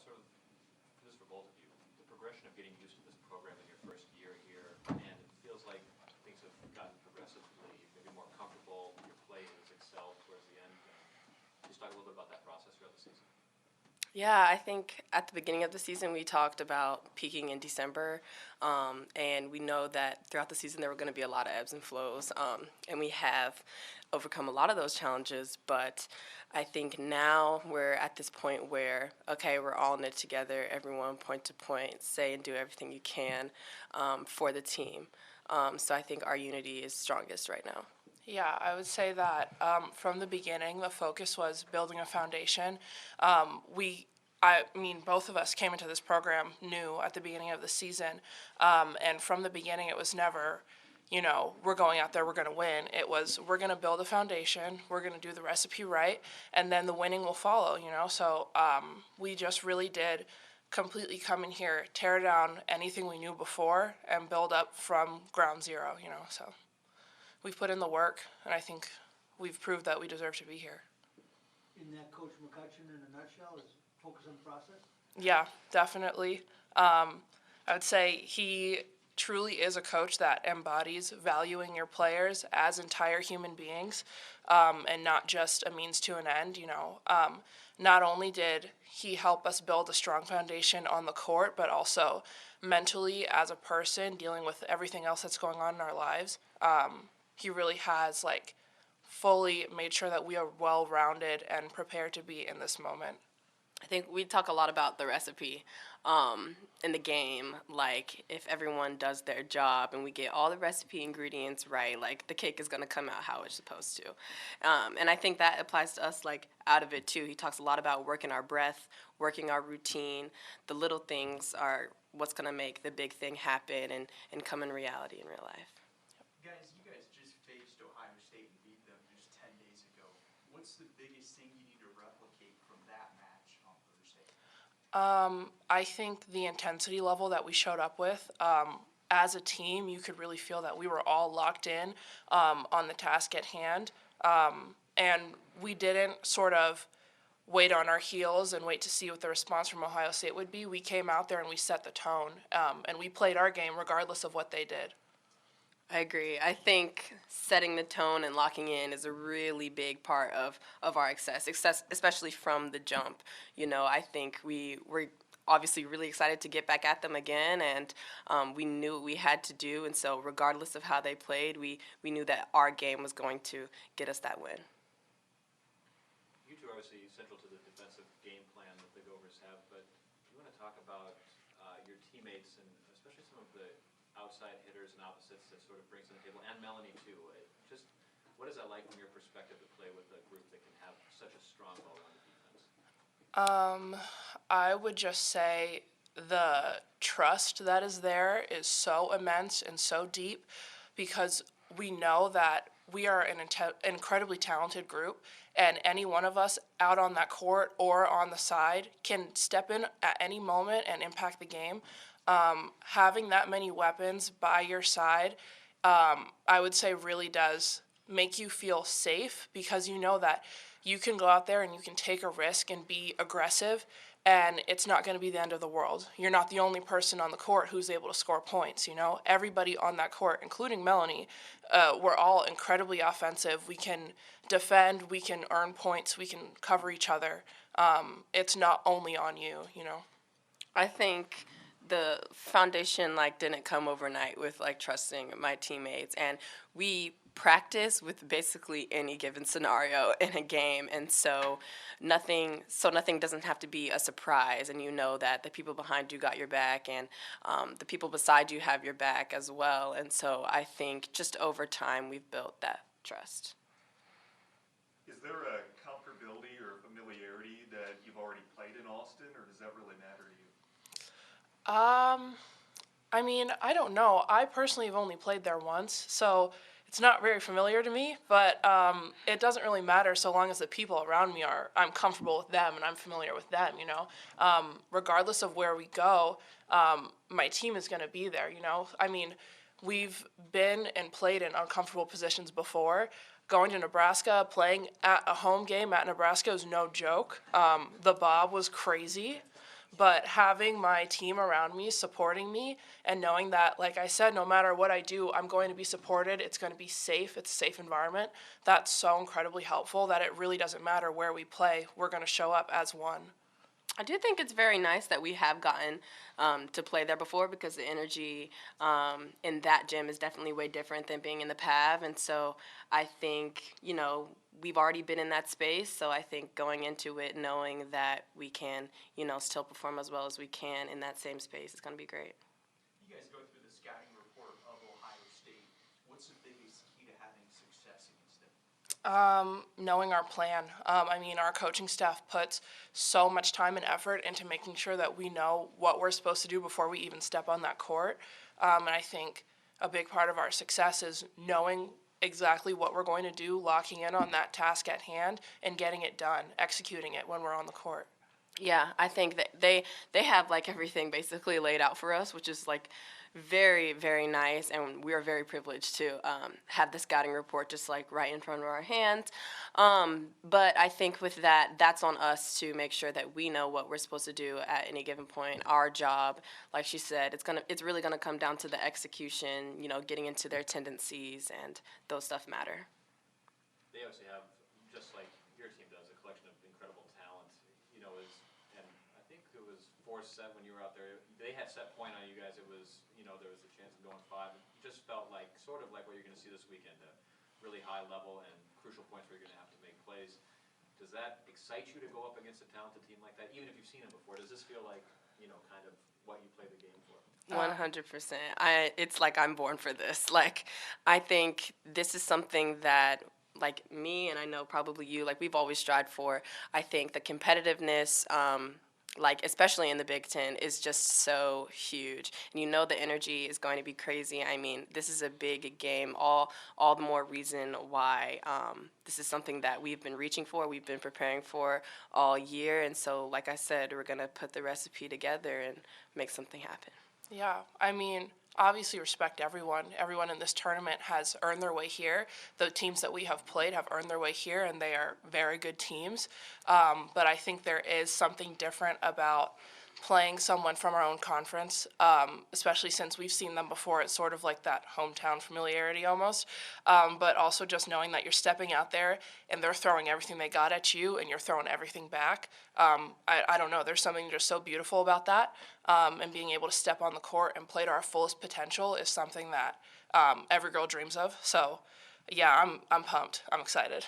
sort of, this is for both of you, the progression of getting used to this program in your first year here, and it feels like things have gotten progressively maybe more comfortable, your play has excelled towards the end. Just talk a little bit about that process throughout the season. Yeah, I think at the beginning of the season we talked about peaking in December, and we know that throughout the season there were going to be a lot of ebbs and flows, and we have overcome a lot of those challenges. But I think now we're at this point where, okay, we're all in it together, everyone point to point, say and do everything you can for the team. So I think our unity is strongest right now. Yeah, I would say that from the beginning, the focus was building a foundation. I mean, both of us came into this program new at the beginning of the season, and from the beginning, it was never, we're going out there, we're going to win. It was, we're going to build a foundation, we're going to do the recipe right, and then the winning will follow. So we just really did completely come in here, tear down anything we knew before, and build up from ground zero. So we've put in the work, and I think we've proved that we deserve to be here. In that, Coach McCutcheon, in a nutshell, is focus on the process? Yeah, definitely. I would say he truly is a coach that embodies valuing your players as entire human beings, and not just a means to an end. Not only did he help us build a strong foundation on the court, but also mentally as a person dealing with everything else that's going on in our lives. He really has fully made sure that we are well-rounded and prepared to be in this moment. I think we talk a lot about the recipe in the game, like if everyone does their job and we get all the recipe ingredients right, the cake is going to come out how it's supposed to. And I think that applies to us out of it too. He talks a lot about working our breath, working our routine. The little things are what's going to make the big thing happen and come in reality in real life. You guys just faced Ohio State and beat them just 10 days ago. What's the biggest thing you need to replicate from that match on Thursday? I think the intensity level that we showed up with, as a team, you could really feel that we were all locked in on the task at hand. And we didn't sort of wait on our heels and wait to see what the response from Ohio State would be. We came out there and we set the tone, and we played our game regardless of what they did. I agree. I think setting the tone and locking in is a really big part of our success, especially from the jump. I think we were obviously really excited to get back at them again, and we knew what we had to do. And so regardless of how they played, we knew that our game was going to get us that win. You two are obviously central to the defensive game plan that the Gophers have, but do you want to talk about your teammates and especially some of the outside hitters and opposites that sort of brings to the table, and Melanie too. Just what is that like from your perspective to play with a group that can have such a strong all-around defense? I would just say the trust that is there is so immense and so deep because we know that we are an incredibly talented group, and any one of us out on that court or on the side can step in at any moment and impact the game. Having that many weapons by your side, I would say really does make you feel safe because you know that you can go out there and you can take a risk and be aggressive, and it's not going to be the end of the world. You're not the only person on the court who's able to score points. Everybody on that court, including Melanie, we're all incredibly offensive. We can defend, we can earn points, we can cover each other. It's not only on you. I think the foundation didn't come overnight with trusting my teammates, and we practice with basically any given scenario in a game, and so nothing doesn't have to be a surprise, and you know that the people behind you got your back, and the people beside you have your back as well. And so I think just over time we've built that trust. Is there a comfortability or familiarity that you've already played in Austin, or does that really matter to you? I mean, I don't know. I personally have only played there once, so it's not very familiar to me, but it doesn't really matter so long as the people around me I'm comfortable with them and I'm familiar with them, Regardless of where we go, my team is going to be there, I mean, we've been and played in uncomfortable positions before. Going to Nebraska, playing at a home game at Nebraska is no joke. The Bob was crazy. But having my team around me, supporting me, and knowing that, like I said, no matter what I do, I'm going to be supported, it's going to be safe, it's a safe environment, that's so incredibly helpful that it really doesn't matter where we play, we're going to show up as one. I do think it's very nice that we have gotten to play there before, because the energy in that gym is definitely way different than being in the PAV. And so I think, we've already been in that space. So I think going into it knowing that we can, still perform as well as we can in that same space is going to be great. You guys go through the scouting report of Ohio State. What's the biggest key to having success against them? Knowing our plan. Our coaching staff puts so much time and effort into making sure that we know what we're supposed to do before we even step on that court. And I think a big part of our success is knowing exactly what we're going to do, locking in on that task at hand, and getting it done, executing it when we're on the court. Yeah, I think that they have like everything basically laid out for us, which is like very, very nice, and we are very privileged to have the scouting report just like right in front of our hands. But I think with that, that's on us to make sure that we know what we're supposed to do at any given point. Our job, like she said, it's really gonna come down to the execution, getting into their tendencies, and those stuff matter. They obviously have, just like your team does, a collection of incredible talent. And I think it was 4-7 when you were out there. They had set point on you guys. It was, there was a chance of going 5. It just felt like, sort of like what you're going to see this weekend, a really high level and crucial points where you're going to have to make plays. Does that excite you to go up against a talented team like that, even if you've seen it before? Does this feel like, kind of what you play the game for? 100%. It's like I'm born for this. Like, I think this is something that, like me, and I know probably you, like we've always strived for. I think the competitiveness, especially in the Big Ten, is just so huge. And the energy is going to be crazy. This is a big game. All the more reason why this is something that we've been reaching for, we've been preparing for all year. And so, like I said, we're going to put the recipe together and make something happen. Yeah, obviously respect everyone. Everyone in this tournament has earned their way here. The teams that we have played have earned their way here, and they are very good teams. But I think there is something different about playing someone from our own conference, especially since we've seen them before. It's sort of like that hometown familiarity almost. But also just knowing that you're stepping out there and they're throwing everything they got at you and you're throwing everything back. I don't know. There's something just so beautiful about that. And being able to step on the court and play to our fullest potential is something that every girl dreams of. So, yeah, I'm pumped. I'm excited.